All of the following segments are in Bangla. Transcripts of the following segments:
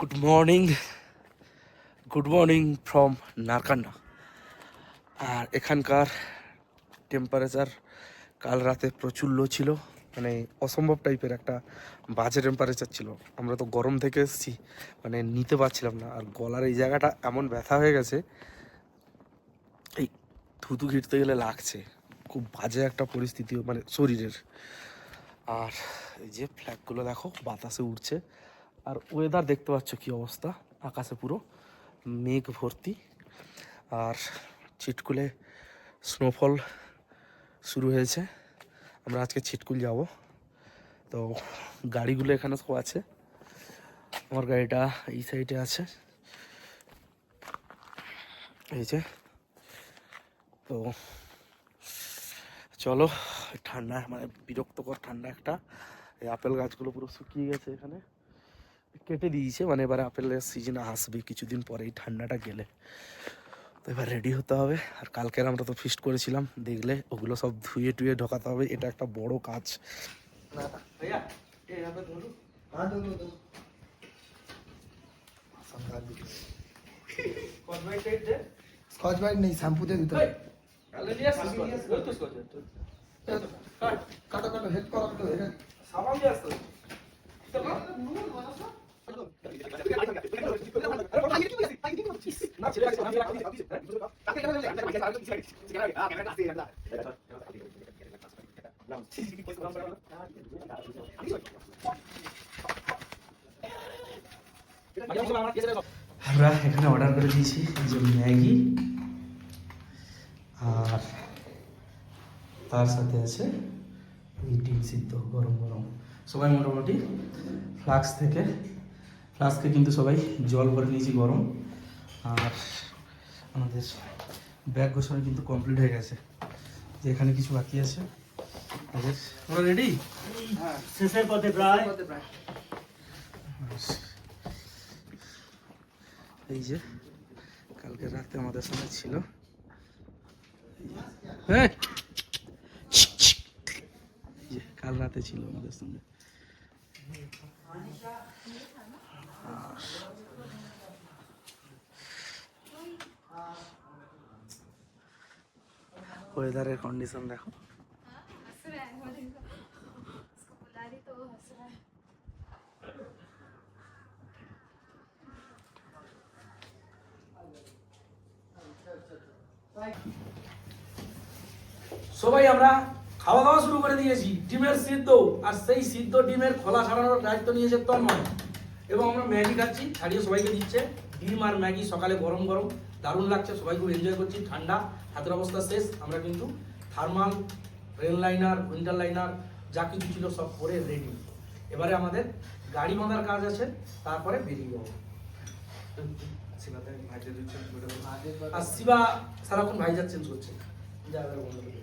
Good morning from Narkanda. আর এখানকার টেম্পারেচার কাল রাতে প্রচুর লো ছিল, মানে অসম্ভব টাইপের একটা বাজে টেম্পারেচার ছিল। আমরা তো গরম থেকে এসেছি, মানে নিতে পারছিলাম না। আর গলার এই জায়গাটা এমন ব্যথা হয়ে গেছে, এই থুতু ঘিরতে গেলে লাগছে। খুব বাজে একটা পরিস্থিতি মানে শরীরের। আর এই যে ফ্ল্যাগগুলো দেখো বাতাসে উড়ছে, আর ওয়েদার দেখতে পাচ্ছ কি অবস্থা, আকাশে পুরো মেঘ ভর্তি। আর ছিটকুলে স্নোফল শুরু হয়েছে। আমরা আজকে ছিটকুল যাব, তো গাড়িগুলো এখানে সব আছে। আমার গাড়িটা এই সাইডে আছে, এই যে। তো চলো, ঠান্ডা মানে বিরক্তকর ঠান্ডা একটা। এই আপেল গাছগুলো পুরো শুকিয়ে গেছে, এখানে কেটে দিয়েছে, মানে এবারে আপেলের সিজন আসবে কিছুদিন পরে এই ঠান্ডাটা গেলে। তো এবার রেডি হতে হবে। আর কালকের আমরা তো ফিস্ট করেছিলাম, দেখলে ওগুলো সব ধুয়ে টুয়ে ঢোকাতে হবে, এটা একটা বড় কাজ। স্কচ ব্রাইট নেই, শ্যাম্পু দিয়ে দিতে হবে। কাটো কাটো হেড করো তো এখানে সাবান দিয়ে আসতে আমরা এখানে অর্ডার করে দিয়েছি যে ম্যাগি, আর তার সাথে আছে এই ডিম সিদ্ধ গরম গরম। সবাই মোটামুটি ফ্লাস্কে কিন্তু সবাই জল ভরে নিয়েছি গরম। আর আমাদের ব্যাগ গোছানো কিন্তু কমপ্লিট হয়ে গেছে, যে এখানে কিছু বাকি আছে। তোমরা রেডি? হ্যাঁ, শেষের পথে প্রায়। এই যে কালকে রাতে আমাদের সঙ্গে ছিল, হ্যাঁ কাল রাতে ছিল আমাদের সঙ্গে। ওয়েদারের কন্ডিশন দেখো। সবাই আমরা খাওয়া দাওয়া শুরু করে দিয়েছি, ডিমের সিদ্ধ। আর সেই সিদ্ধ ডিমের খোলা ছাড়ানোর দায়িত্ব নিয়েছে তন্ময়। এবং আমরা ম্যাগি খাচ্ছি, ছাড়িয়ে সবাইকে দিচ্ছে। ডিম আর ম্যাগি সকালে গরম গরম, দারুণ লাগছে, সবাই খুব এনজয় করছি। ঠান্ডা হাতের অবস্থা শেষ। আমরা কিন্তু thermal, rail liner, winter liner যা কিছু ছিল সব করে রেডি। এবারে আমাদের গাড়ি বাঁধার কাজ আছে, তারপরে বেরিয়ে যাবো। আর শিবা সারাক্ষণ ভাইজার চেঞ্জ করছে, যা এবারে বন্ধ করে।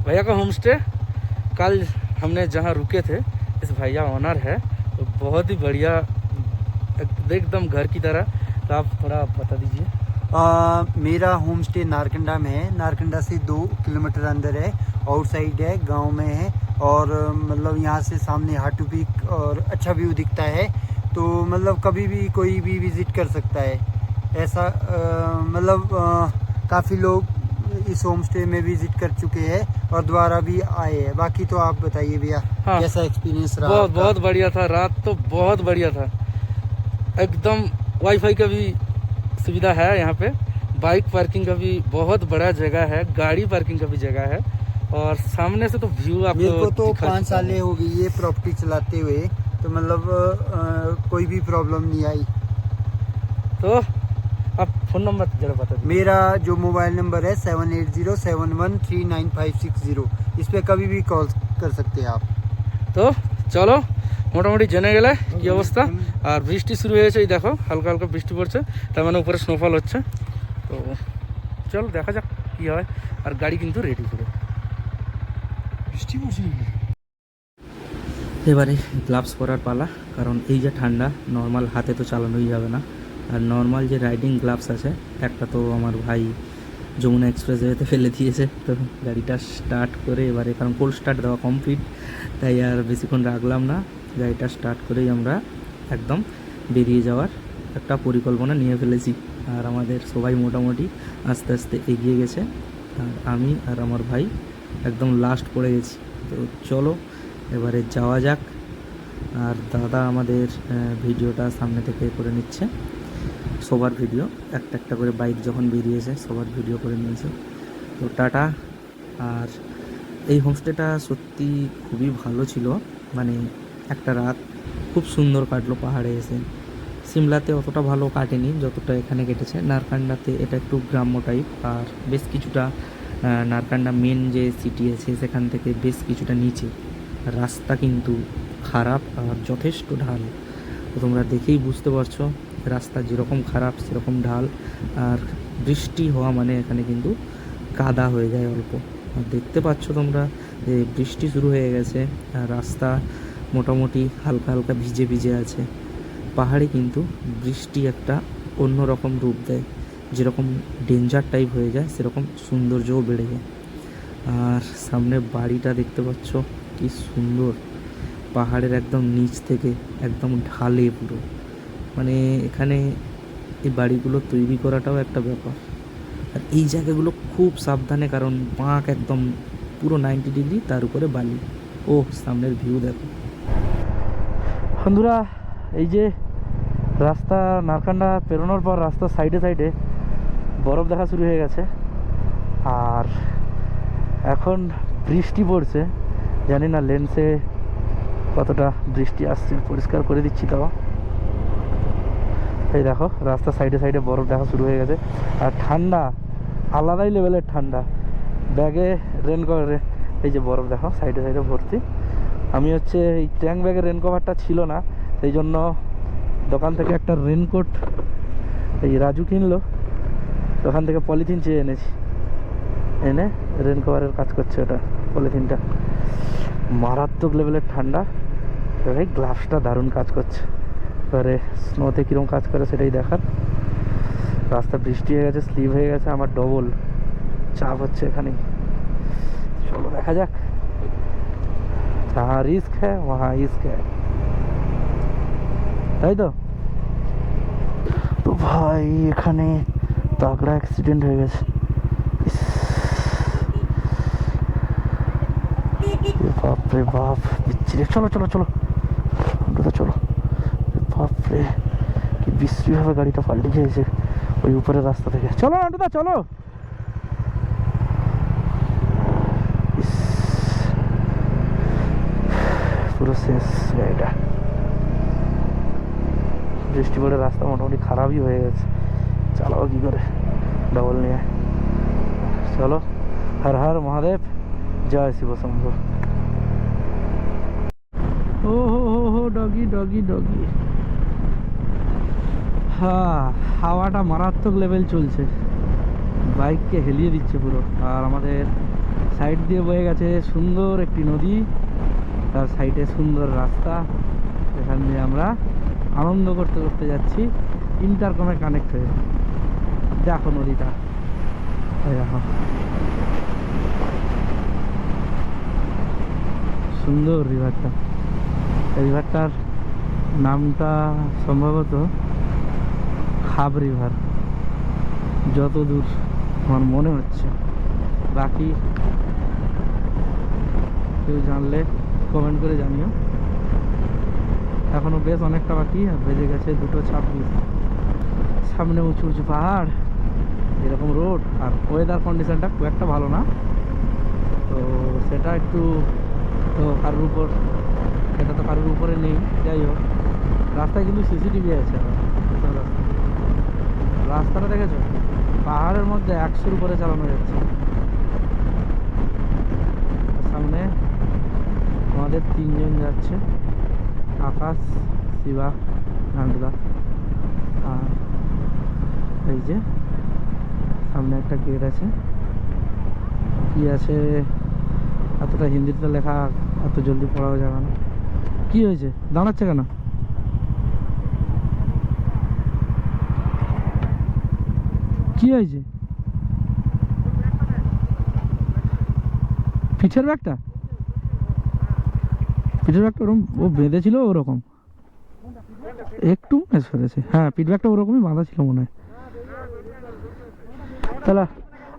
भैया का होम स्टे कल हमने जहाँ रुके थे, इस भैया ओनर है, तो बहुत ही बढ़िया एकदम घर की तरह। तो आप थोड़ा बता दीजिए। मेरा होम स्टे नारकंडा में है। नारकंडा से 2 किलोमीटर अंदर है, आउटसाइड है, गांव में है। और मतलब यहाँ से सामने हाटू पीक और अच्छा व्यू दिखता है। तो मतलब कभी भी कोई भी विज़िट कर सकता है ऐसा। मतलब काफ़ी लोग इस होम स्टे में विजिट कर चुके हैं और दोबारा भी आए हैं। बाकी तो आप बताइए भैया, हाँ, कैसा एक्सपीरियंस रहा? बहुत बढ़िया था। रात तो बहुत बढ़िया था, एकदम। वाईफाई का भी सुविधा है यहाँ पे, बाइक पार्किंग का भी बहुत बड़ा जगह है, गाड़ी पार्किंग का भी जगह है। और सामने से तो व्यू आप मेरे को तो 5 साल हो गई ये प्रॉपर्टी चलाते हुए, तो मतलब कोई भी प्रॉब्लम नहीं आई। तो अब फोन नंबर जरा बता दीजिए। मेरा जो मोबाइल नंबर है 7807139560, इस पे कभी भी कॉल कर सकते हैं आप। তো চলো মোটামুটি জেনে গেলে কি অবস্থা। আর বৃষ্টি শুরু হয়েছে, এই দেখো হালকা হালকা বৃষ্টি পড়ছে, তার মানে উপরে স্নোফল হচ্ছে। তো চলো দেখা যাক কী হয়। আর গাড়ি কিন্তু রেডি পুরো। বৃষ্টি পড়ছে এবারে গ্লাভস পরার পালা, কারণ এই যে ঠান্ডা, নর্মাল হাতে তো চালানোই যাবে না। আর নর্মাল যে রাইডিং গ্লাভস আছে, একটা তো আমার ভাই যমুনা এক্সপ্রেসওয়েতে ফেলে দিয়েছে। তো গাড়িটা স্টার্ট করে এবারে, কারণ কোল্ড স্টার্ট দেওয়া কমপ্লিট, তাই আর বেশিক্ষণ রাখলাম না, গাড়িটা স্টার্ট করেই আমরা একদম বেরিয়ে যাওয়ার একটা পরিকল্পনা নিয়ে ফেলেছি। আর আমাদের সবাই মোটামুটি আস্তে আস্তে এগিয়ে গেছে, আর আমি আর আমার ভাই একদম লাস্ট পড়ে গেছি। তো চলো এবারে যাওয়া যাক। আর দাদা আমাদের ভিডিওটা সামনে থেকে করে নিচ্ছে, সবার ভিডিও একটা একটা করে বাইক যখন বেরিয়েছে সবার ভিডিও করে নিয়েছে। তো টাটা। আর এই হোমস্টেটা সত্যি খুবই ভালো ছিল, মানে একটা রাত খুব সুন্দর কাটলো পাহাড়ে এসে। সিমলাতে অতটা ভালো কাটেনি যতটা এখানে কেটেছে। নারকান্ডাতে এটা একটু গ্রাম্য টাইপ, আর বেশ কিছুটা নারকান্ডা মেন যে সিটি আছে সেখান থেকে বেশ কিছুটা নিচে। রাস্তা কিন্তু খারাপ আর যথেষ্ট ঢাল, তো তোমরা দেখেই বুঝতে পারছো রাস্তা যেরকম খারাপ সেরকম ঢাল। আর বৃষ্টি হওয়া মানে এখানে কিন্তু কাদা হয়ে যায় অল্প। আর দেখতে পাচ্ছ তোমরা যে বৃষ্টি শুরু হয়ে গেছে, আর রাস্তা মোটামুটি হালকা হালকা ভিজে ভিজে আছে। পাহাড়ে কিন্তু বৃষ্টি একটা অন্যরকম রূপ দেয়, যেরকম ডেঞ্জার টাইপ হয়ে যায় সেরকম সৌন্দর্যও বেড়ে যায়। আর সামনে বাড়িটা দেখতে পাচ্ছ কি সুন্দর, পাহাড়ের একদম নিচ থেকে একদম ঢালে পুরো। মানে এখানে এই বাড়িগুলো তৈরি করাটাও একটা ব্যাপার। আর এই জায়গাগুলো খুব সাবধানে, কারণ বাঁক একদম পুরো 90 ডিগ্রি, তার উপরে বালি। ও সামনের ভিউ দেখো বন্ধুরা। এই যে রাস্তা নারকান্ডা পেরোনোর পর রাস্তার সাইডে সাইডে বরফ দেখা শুরু হয়ে গেছে, আর এখন বৃষ্টি পড়ছে। জানি না লেন্সে কতটা বৃষ্টি আসছে, পরিষ্কার করে দিচ্ছি তাও। এই দেখো রাস্তার সাইডে সাইডে বরফ দেখা শুরু হয়ে গেছে, আর ঠান্ডা আলাদাই লেভেলের ঠান্ডা। ব্যাগে রেন কভারে এই যে বরফ দেখো সাইডে সাইডে ভর্তি। আমি হচ্ছে এই ট্যাঙ্ক ব্যাগে রেন কভারটা ছিল না, সেই জন্য দোকান থেকে একটা রেনকোট এই রাজু কিনলো, দোকান থেকে পলিথিন চেয়ে এনেছি, এনে রেন কভারের কাজ করছে ওটা পলিথিনটা। মারাত্মক লেভেলের ঠান্ডা, এই গ্লাভসটা দারুণ কাজ করছে। এবারে স্নোতে কীরকম কাজ করে সেটাই দেখার। রাস্তা বৃষ্টি হয়ে গেছে, স্লিপ হয়ে গেছে, আমার ডবল চাপ হচ্ছে এখানেই। চলো দেখা যাক, যাহা রিস্ক হ্যাঁ ওহা ইস্ক হ্যাঁ, তাই তো। তো ভাই এখানে তাগড়া অ্যাক্সিডেন্ট হয়ে গেছে, বাপরে বাপ বিচ্ছিরি। চলো চলো চলো চলো, বাপরে কি বিশ্রীভাবে গাড়িটা পাল্টে খেয়েছে ওই উপরের রাস্তা থেকে। চলো আন্টুদা চলো। পুরো শেষ গাড়িটা, বৃষ্টি পড়ে রাস্তা মোটামুটি খারাপই হয়ে গেছে, চালাবো কি করে ডবল নিয়ে। চলো, হর হর মহাদেব, জয় শিব শম্ভু। ও হো ডগি ডগি ডগি। হ্যাঁ হাওয়াটা মারাত্মক লেভেল চলছে, বাইককে হেলিয়ে দিচ্ছে পুরো। আর আমাদের সাইড দিয়ে বয়ে গেছে সুন্দর একটি নদী, তার সাইডে সুন্দর রাস্তা, এখান দিয়ে আমরা আনন্দ করতে করতে যাচ্ছি ইন্টারকমে কানেক্ট হয়ে। দেখো নদীটা, দেখো সুন্দর রিভারটা। রিভারটার নামটা সম্ভবত খাব রিভার, যতদূর আমার মনে হচ্ছে। বাকি কেউ জানলে কমেন্ট করে জানিও। এখনো বেশ অনেকটা বাকি, আর বেজে গেছে 2:26। সামনে উঁচু উঁচু পাহাড়, এরকম রোড, আর ওয়েদার কন্ডিশনটা খুব একটা ভালো না, তো সেটা একটু তো কারোর উপর, সেটা তো কারোর উপরে নেই। যাই হোক, রাস্তায় কিন্তু সিসিটিভি আছে, রাস্তাটা দেখেছো, পাহাড়ের মধ্যে 100-র উপরে চালানো যাচ্ছে। সামনে আমাদের 3 জন যাচ্ছে, আকাশ, শিবা, নান্দুদা। আর এই যে সামনে একটা গেট আছে, কি আছে এতটা হিন্দিতে লেখা, এত জলদি পড়াও যাবে না। কি হয়েছে, দাঁড়াচ্ছে কেন? কি হয়েছে? পিঠের ব্যাগটা ওরকম ও বেঁধেছিল ওরকম, একটু মেস ফেলেছে। হ্যাঁ, পিঠ ব্যাগটা ওরকমই বাঁধা ছিল মনে হয়। তাহলে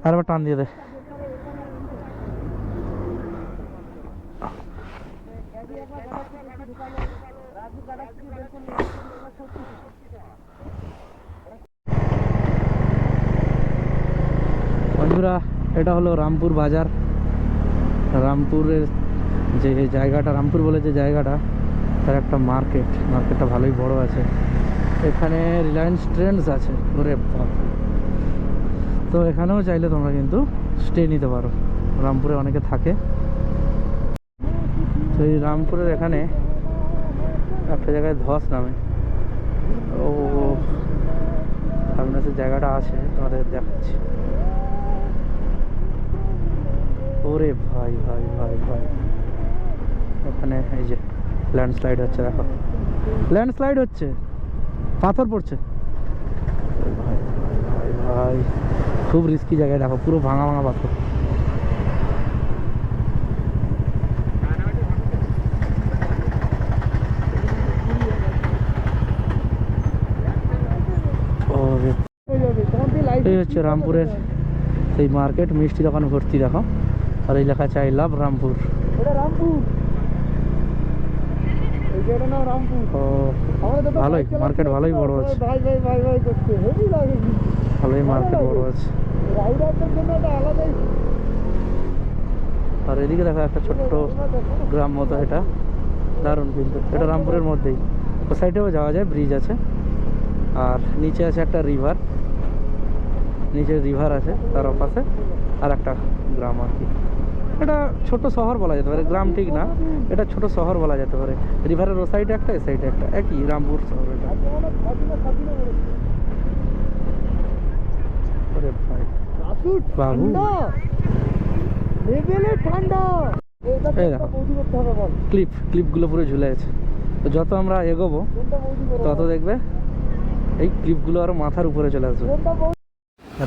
আরেকবার টান দিয়ে দে। বন্ধুরা, এটা হলো রামপুর বাজার। রামপুরের যে জায়গাটা, রামপুর বলে যে জায়গাটা, তার একটা মার্কেটটা ভালোই বড় আছে। এখানে রিলায়েন্স ট্রেন্ডস আছে, ওরে বাপ। তো এখানেও চাইলে তোমরা কিন্তু স্টে নিতে পারো, রামপুরে অনেকে থাকে। তো এই রামপুরের এখানে একটা জায়গায় ধস নামে, ও সামনে যে জায়গাটা আছে তোমাদের দেখাচ্ছি। ওরে ভাই ভাই ভাই ভাই, ওখানে এই যে ল্যান্ডস্লাইড হচ্ছে, দেখো ল্যান্ডস্লাইড হচ্ছে, পাথর পড়ছে। ভাই ভাই ভাই ভাই, খুব রিস্কি জায়গায়, দেখো পুরো ভাঙা ভাঙা পাথর। এই হচ্ছে রামপুরের সেই মার্কেট, মিষ্টি দোকান ভর্তি দেখো, আর এই লেখা চাই লাভ রামপুর। ভালোই মার্কেট, ভালোই বড় আছে, ভালোই মার্কেট বড় আছে। আর এদিকে দেখো একটা ছোট্ট গ্রাম মতো, এটা দারুণ, কিন্তু এটা রামপুরের মধ্যেই। ও সাইডেও যাওয়া যায়, ব্রিজ আছে। আর নিচে আছে একটা রিভার, নিচে রিভার আছে, তার পাশে আর একটা গ্রাম আর কি। এটা ছোট শহর বলা যেতে পারে, গ্রাম ঠিক না, এটা ছোট শহর বলা যেতে পারে। রিভারের ও সাইডে একটা, এ সাইডে একটা, একই রামপুর শহর এটা। আরে ভাই বাবু, এই দেখো ক্লিপগুলো পুরো ঝুলে আছে। তো যত আমরা এগোবো তত দেখবে এই ক্লিপগুলো আরো মাথার উপরে চলে আসবে।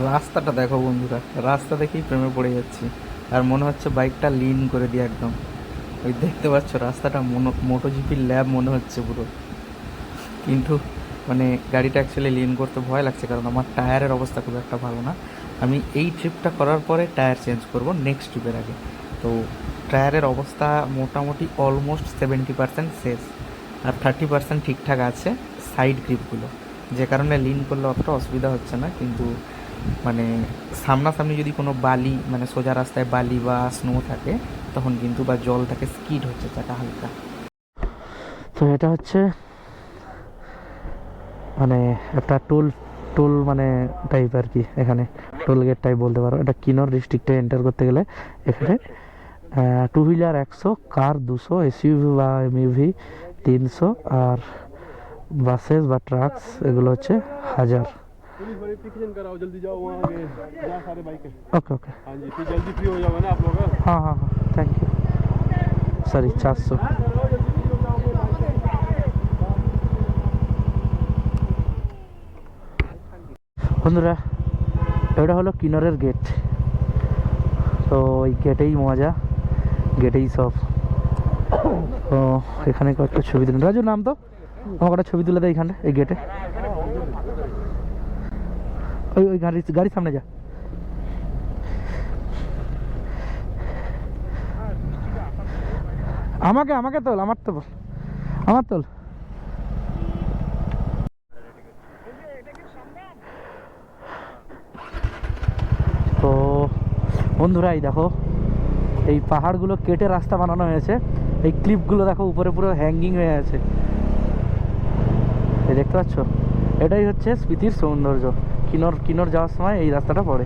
রাস্তাটা দেখো বন্ধুরা, রাস্তা দেখেই প্রেমে পড়ে যাচ্ছি। আর মনে হচ্ছে বাইকটা লিন করে দিয়ে একদম, ওই দেখতে পাচ্ছ রাস্তাটা মোটোজিপির ল্যাব মনে হচ্ছে পুরো। কিন্তু মানে গাড়িটা অ্যাকচুয়ালি লিন করতে ভয় লাগছে, কারণ আমার টায়ারের অবস্থা খুব একটা ভালো না। আমি এই ট্রিপটা করার পরে টায়ার চেঞ্জ করব নেক্সট ট্রিপের আগে। তো টায়ারের অবস্থা মোটামুটি অলমোস্ট 70% শেষ, আর 30% ঠিকঠাক আছে সাইড গ্রিপগুলো, যে কারণে লিন করলে অতটা অসুবিধা হচ্ছে না। কিন্তু মানে সামনাসামনি যদি কোনো বালি, মানে সোজা রাস্তায় বালি বা স্নো থাকে তখন কিন্তু, বা জল থাকে, স্কিড হচ্ছে চাকা হালকা। তো এটা হচ্ছে মানে একটা টোল মানে টাইপ আর কি, এখানে টোল গেট টাইপ বলতে পারো। এটা কিন্নর ডিস্ট্রিক্টে এন্টার করতে গেলে এখানে 2 হুইলার 100, কার 200, এসইউভি বা এমইউভি 300, আর বাসেস বা ট্রাকস এগুলো হচ্ছে 1000। पुलिस वेरिफिकेशन कराओ, जल्दी जाओ वहाँ आगे जा सारे बाइक है। ओके ओके, हाँ जी, फिर जल्दी फ्री हो जाओगे ना आप लोग। हाँ हाँ हाँ, थैंक यू। सॉरी 400। বন্ধুরা, এটা হলো কিন্নরের গেট। তো এই গেটেই মজা, গেটেই সব। তো এখানে কয়েকটা ছবি তুলে, রাজুর নাম তো আমাকে একটা ছবি তুলে দেয় এখানে, এই গেটে। ওই ওই গাড়ির সামনে যা। আমাকে তোল, আমার তোল। তো বন্ধুরা, এই দেখো এই পাহাড়গুলো কেটে রাস্তা বানানো হয়েছে। এই ক্লিপগুলো দেখো উপরে পুরো হ্যাঙ্গিং হয়ে আছে, এই দেখতে পাচ্ছ? এটাই হচ্ছে স্পিতির সৌন্দর্য। কিনোর যাওয়ার সময় এই রাস্তাটা পড়ে।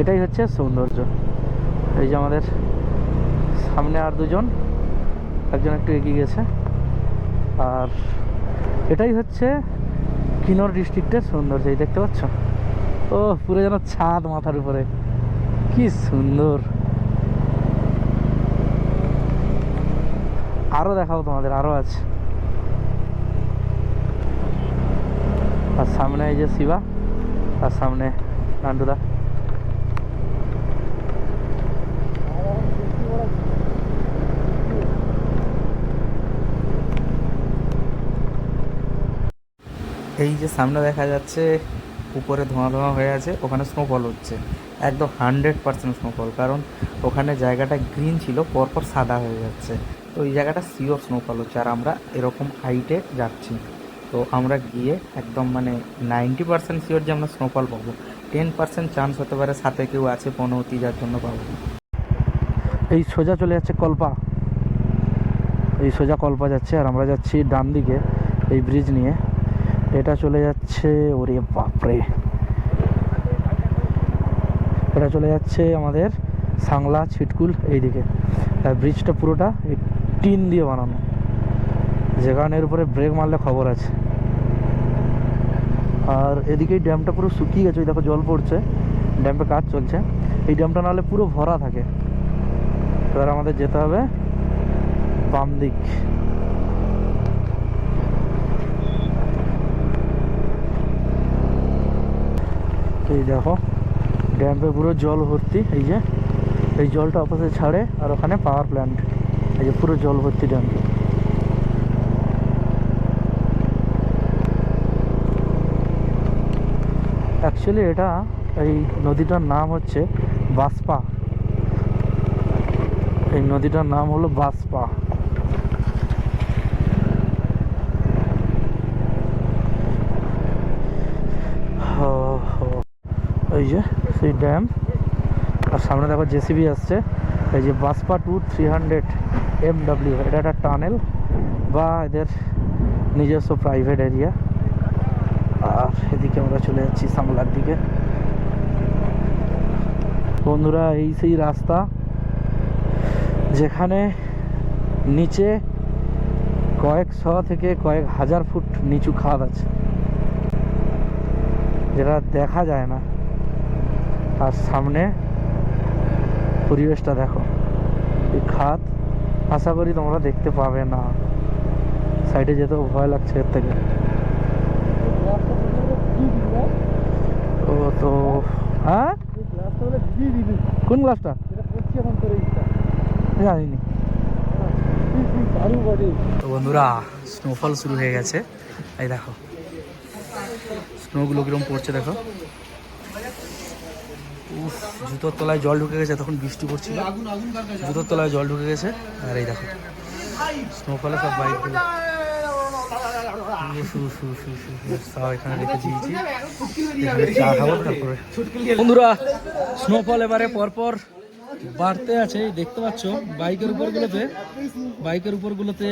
এটাই হচ্ছে সৌন্দর্য। এই যে আমাদের সামনে আর দুজন, একজন একটু এগিয়ে গেছে। আর এটাই হচ্ছে কিনোর ডিস্ট্রিক্টের সৌন্দর্য। এই দেখতে পাচ্ছ, ও পুরো যেন ছাদ মাথার উপরে, কি সুন্দর। আরো দেখাবো তোমাদের, আরো আছে। আর সামনে এই যে শিবা, আর সামনে নান্ডুদা। এই যে সামনে দেখা যাচ্ছে উপরে ধোঁয়া ধোঁয়া হয়ে আছে, ওখানে স্নোফল হচ্ছে, একদম 100% স্নোফল। কারণ ওখানে জায়গাটা গ্রিন ছিল, পরপর সাদা হয়ে যাচ্ছে। তো এই জায়গাটা শিওর স্নোফল হচ্ছে। আর আমরা এরকম হাইটে যাচ্ছি, তো আমরা গিয়ে একদম মানে 90% শিওর যে আমরা স্নোফল পাবো। 10% চান্স হতে পারে সাথে কেউ আছে পনৌতি, যার জন্য পাবো। এই সোজা চলে যাচ্ছে কল্পা, এই সোজা কল্পা যাচ্ছে। আর আমরা যাচ্ছি ডান দিকে এই ব্রিজ নিয়ে। এটা চলে যাচ্ছে, ওরে বাপরে, এটা চলে যাচ্ছে আমাদের সাংলা ছিটকুল এইদিকে। আর ব্রিজটা পুরোটা এই টিন দিয়ে বানানো, যেখানের উপরে ব্রেক মারলে খবর আছে। আর এদিকেই ড্যামটা পুরো শুকিয়ে গেছে, ওই দেখো জল পড়ছে, ড্যামে কাজ চলছে। এই ড্যামটা নাহলে পুরো ভরা থাকে। এবার আমাদের যেতে হবে বাম দিক। এই দেখো ড্যামে পুরো জল ভর্তি। এই যে এই জলটা অপোজিট ছাড়ে, আর ওখানে পাওয়ার প্ল্যান্ট। এই যে পুরো জল ভর্তি ড্যাম। অ্যাকচুয়ালি এটা, এই নদীটার নাম হচ্ছে বাসপা। এই নদীটার নাম হলো বাসপা। এই যে সেই ড্যাম, আর সামনে দেখো জেসিবি আসছে। এই যে বাসপা 2300 MW, এটা একটা টানেল বা এদের নিজস্ব প্রাইভেট এরিয়া। আর এদিকে আমরা চলে যাচ্ছি সাংলার দিকে। বন্ধুরা, এই সেই রাস্তা যেখানে নিচে কয়েকশো থেকে কয়েক হাজার ফুট নিচু খাদ আছে, যেটা দেখা যায় না। আর সামনে পরিবেশটা দেখো, এই খাদ আশা করি তোমরা দেখতে পাবে না। সাইডে যেতেও ভয় লাগছে এর থেকে। ও তো হ্যাঁ, কোন গ্লাসটা জানিনি। তো বন্ধুরা, স্নোফল শুরু হয়ে গেছে। এই দেখো স্নোগুলো কিরকম পড়ছে দেখো। উফ, জুতোর তলায় জল ঢুকে গেছে, তখন বৃষ্টি পড়ছিল, জুতোর তলায় জল ঢুকে গেছে। আর এই দেখো স্নোফলে সব বাইকগুলো সব এখানে রেখে দিয়েছি, চা খাবো তারপরে। বন্ধুরা, স্নোফল এবারে পরপর বাড়তে আছে, দেখতে পাচ্ছ বাইকের উপরগুলোতে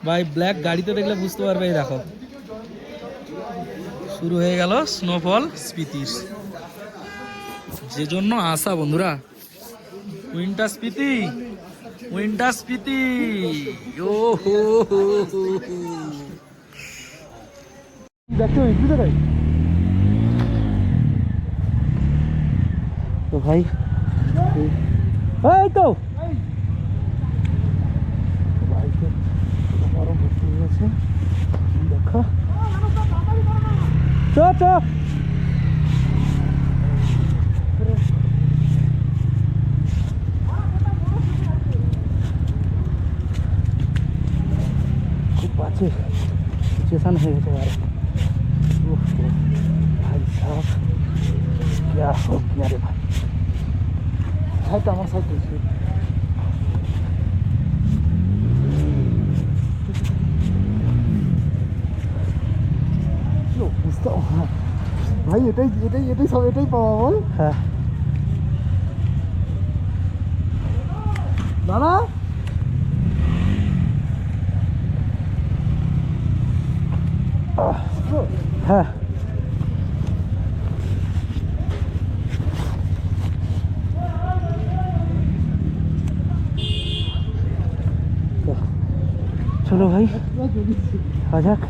বা ব্ল্যাক গাড়িতে দেখলে বুঝতে পারবে। এই দেখো শুরু হয়ে গেল স্নোফল স্পিতির, যে জন্য আসা বন্ধুরা। উইন্টার স্পিতি, ও হো হো হো। তো ভাই, এই তো বাইকে গরম হচ্ছে দেখো। চ খুব বাজে সিচুয়েশন হয়ে গেছে यार। भाई साहब क्या हो गया रे भाई। साइड আমার সাইড দিয়েছি। ভাই এটাই পাওয়া বল। হ্যাঁ দাদা, হ্যাঁ চলো ভাই যাক,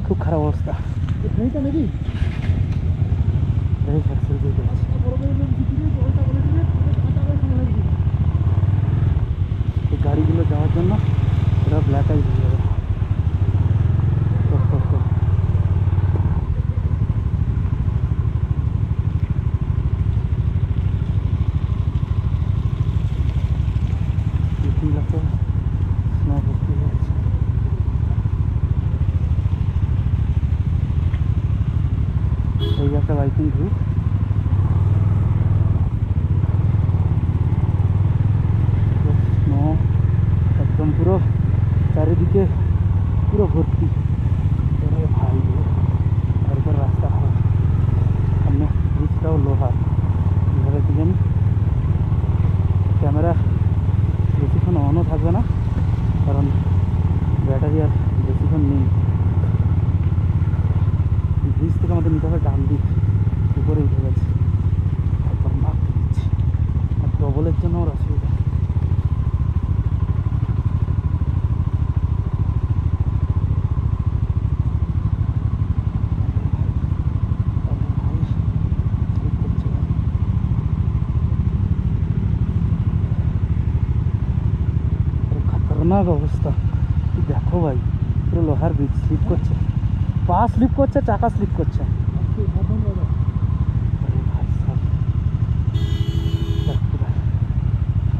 খুব খারাপ অবস্থা। এই গাড়িগুলো যাওয়ার জন্য ওরা ব্ল্যাক আইস হয়ে যাবে। এই একটা বাইকিং রুট, স্নো একদম পুরো চারিদিকে পুরো ভর্তি। ভাই তারপর রাস্তা হয়, সামনে ব্রিজটাও লোহার। কীভাবে কি জানি, ক্যামেরা বেশিক্ষণ অনও থাকবে না, কারণ ব্যাটারি আর বেশিক্ষণ নেই। ব্রিজ থেকে আমাদের নিতে হবে ডান দিক, উপরে উঠে গেছে। তারপর মাপ দিচ্ছি, আর ডবলের জন্য ওর অসুবিধা। খতরনাক অবস্থা, দেখো ভাই, পুরো লোহার ব্রিজ স্লিপ করছে, পা স্লিপ করছে, চাকা স্লিপ করছে।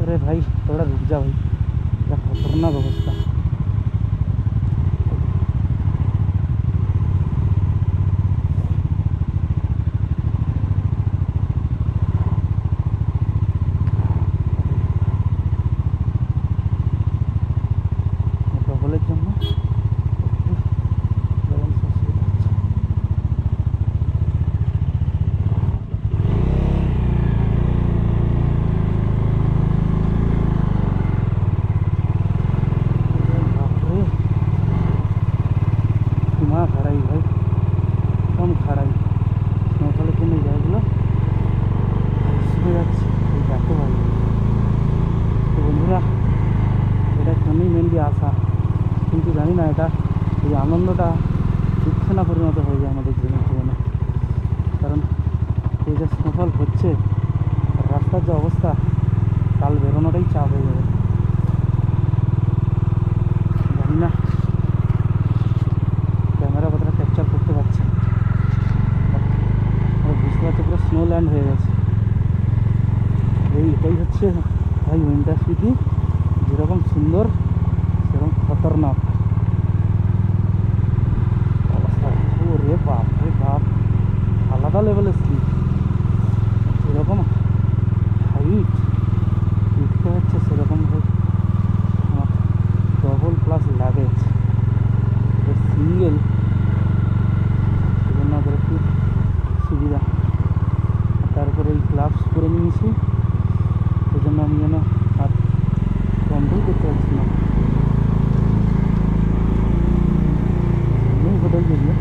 अरे भाई थोड़ा रुक जा भाई, क्या खतरनाक अवस्था। ডবলের জন্য খাড়াই ভাই, কম খাড়াই, স্নোফলের জন্য জায়গাগুলো শুনে যাচ্ছে। এই দেখো ভাই, তো বন্ধুরা, এটার জন্যই মেনলি আসা, কিন্তু জানি না এটা এই আনন্দটা দুঃখে না পরিণত হয়ে যায় আমাদের জীবনে। কারণ এই যে স্নোফল হচ্ছে, রাস্তার যে অবস্থা, কাল বেরোনোটাই চাপ হয়ে যাবে। জানি না ক্যামেরা কতটা ক্যাপচার করতে পারছে, বুঝতে পারছে পুরো স্নো ল্যান্ড হয়ে গেছে। এটাই হচ্ছে ভাই উইন্টার সিটি, যেরকম সুন্দর সেরকম খতরনাক অবস্থা। রে বাপ রে বাপ, আলাদা লেভেলের স্লিপ, যেরকম হাইট উঠতে হচ্ছে সেরকম আমার ডবল প্লাস লাগেজ সিঙ্গেল, সেজন্য ওদের একটু সুবিধা। তারপরে এই গ্লাভস পরে নিয়েছি, সেজন্য আমি যেন হাত কন্ট্রোল করতে পারছি না। নেই বোধহয় যেগুলো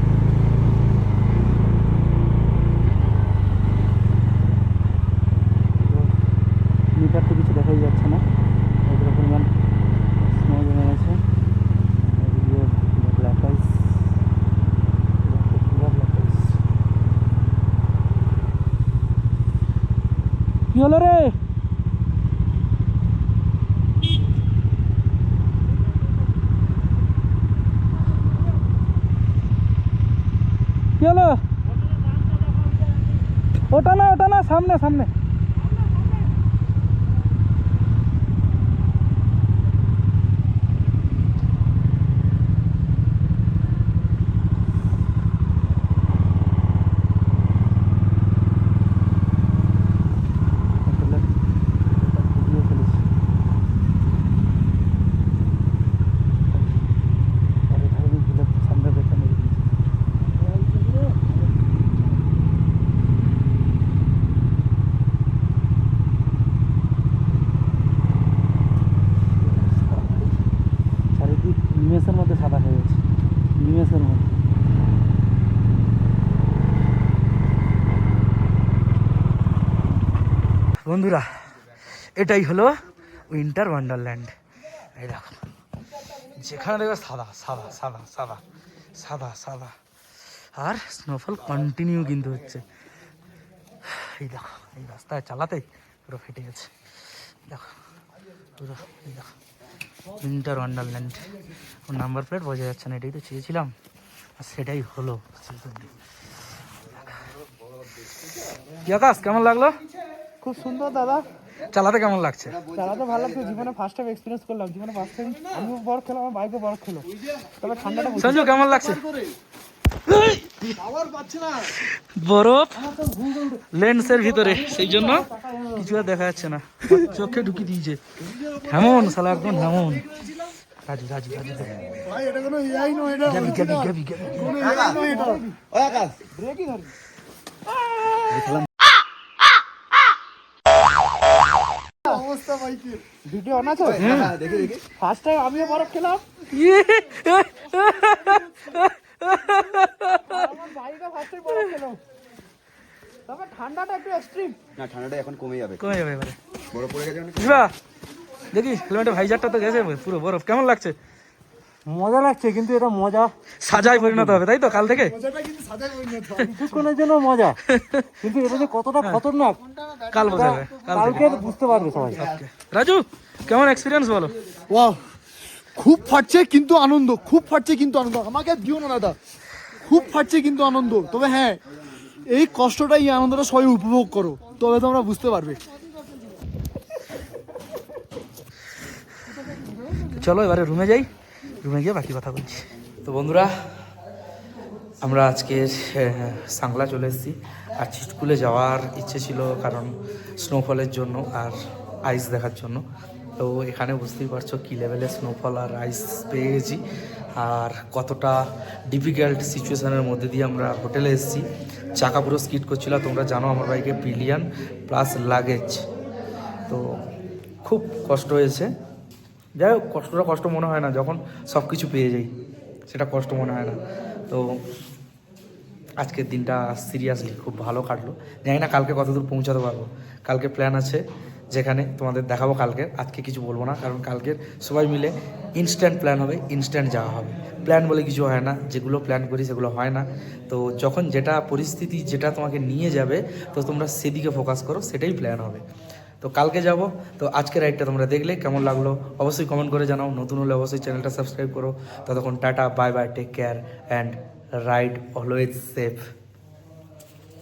মিটার তো কিছু দেখাই যাচ্ছে না, এগুলো পরিমাণ স্নো জমে গেছে। ব্ল্যাক আইস, কি হলো রে? কি হলো? ওটা না, সামনে সামনে। নিমেষের মধ্যে সাদা হয়ে গেছে, নিমেষের মধ্যে। বন্ধুরা, এটাই হলো উইন্টার ওয়ান্ডারল্যান্ড। এই দেখো যেখানে দেখবে সাদা সাদা সাদা সাদা সাদা সাদা, আর স্নোফল কন্টিনিউ কিন্তু হচ্ছে। এই দেখো এই রাস্তায় চালাতে পুরো ফেটে গেছে, দেখো পুরো, এই দেখো উইন্টার ওয়ান্ডারল্যান্ড। ওর নাম্বার প্লেট বোঝা যাচ্ছে না, এটাই তো চেয়েছিলাম আর সেটাই হলো। কি আকাশ, কেমন লাগলো? খুব সুন্দর দাদা, চালাতে কেমন লাগছে? চালাতে ভালো লাগছে। জীবনে ফার্স্ট টাইম এক্সপিরিয়েন্স করলাম, জীবনে ফার্স্ট টাইম আমিও বরফ খেলাম, আমার বাইকও বরফ খেলো। তবে ঠান্ডাটা সঞ্জু কেমন লাগছে? আবার পাচ্ছে না বরফ লেন্সের ভিতরে, সেই জন্য কিছু আর দেখা যাচ্ছে না, চোখে ঢুকি দিয়েছে। হেমন শালা একদম হেমন। রাজু রাজু রাজু ভাই, এটা কোনো এআই নয়, এটা গাবি গাবি গাবি গাবি। কোনো এআই নয়, এটা ওই আকাশ ব্রেকই ধরি। অবস্থা বাইকের ভিডিও অন আছে? হ্যাঁ দেখি দেখি। ফার্স্ট টাইম আমিও বরফ খেলাম, আমার বাইকও ফার্স্ট টাইম বরফ খেলো। তবে ঠান্ডাটা একটু এক্সট্রিম। না, ঠান্ডাটা এখন কমে যাবে, কমে যাবে এবারে। বরফ পড়ে গেছে অনেক। বিভা, দেখি হেলমেটে ভাইজারটা তো গেছে পুরো বরফ। কেমন লাগছে? মজা লাগছে, কিন্তু এটা মজা সাজায় পরিণত হবে, তাই তো কাল থেকে? মজাটা কিন্তু সাজায় পরিণত কিছুক্ষণের জন্য মজা, কিন্তু এটা যে কতটা খতরনাক কাল বোঝা যাবে, কাল থেকে। কালকে বুঝতে পারবে সবাই। রাজু কেমন এক্সপিরিয়েন্স বলো? ওয়াও, খুব ফাটছে কিন্তু আনন্দ, খুব ফাটছে কিন্তু আনন্দ। আমাকে আর দিও না দাদা, খুব ফাটছে কিন্তু আনন্দ। তবে হ্যাঁ, এই কষ্টটা, এই আনন্দটা সবাই উপভোগ করো, তবে তোমরা বুঝতে পারবে। চলো এবারে রুমে যাই, রুমে গিয়ে বাকি কথা বলছি। তো বন্ধুরা, আমরা আজকে সাংলা চলে এসেছি। আর চিটকুলে যাওয়ার ইচ্ছে ছিল, কারণ স্নোফলের জন্য আর আইস দেখার জন্য। তো এখানে বুঝতেই পারছো কী লেভেলের স্নোফল আর আইস পেয়ে গেছি, আর কতটা ডিফিকাল্ট সিচুয়েশানের মধ্যে দিয়ে আমরা হোটেলে এসেছি। চাকা পুরো স্কিড করছিল, তোমরা জানো আমার বাইকে পিলিয়ন প্লাস লাগেজ, তো খুব কষ্ট হয়েছে। যাই হোক, কষ্টটা কষ্ট মনে হয় না যখন সব কিছু পেয়ে যাই, সেটা কষ্ট মনে হয় না। তো আজকের দিনটা সিরিয়াসলি খুব ভালো কাটলো। জানি না কালকে কতদূর পৌঁছাতে পারবো। কালকে প্ল্যান আছে, যেখানে তোমাদের দেখাবো কালকে। আজকে কিছু বলবো না, কারণ কালকের সবাই মিলে ইনস্ট্যান্ট প্ল্যান হবে, ইনস্ট্যান্ট যাওয়া হবে। প্ল্যান বলে কিছু হয় না, যেগুলো প্ল্যান করি সেগুলো হয় না। তো যখন যেটা পরিস্থিতি যেটা তোমাকে নিয়ে যাবে, তো তোমরা সেদিকে ফোকাস করো, সেটাই প্ল্যান হবে। তো কালকে যাব। তো আজকের রাইডটা তোমরা দেখলে কেমন লাগলো অবশ্যই কমেন্ট করে জানাও। নতুন হলে অবশ্যই চ্যানেলটা সাবস্ক্রাইব করো। ততক্ষণ tata, bye bye, take care and ride always safe.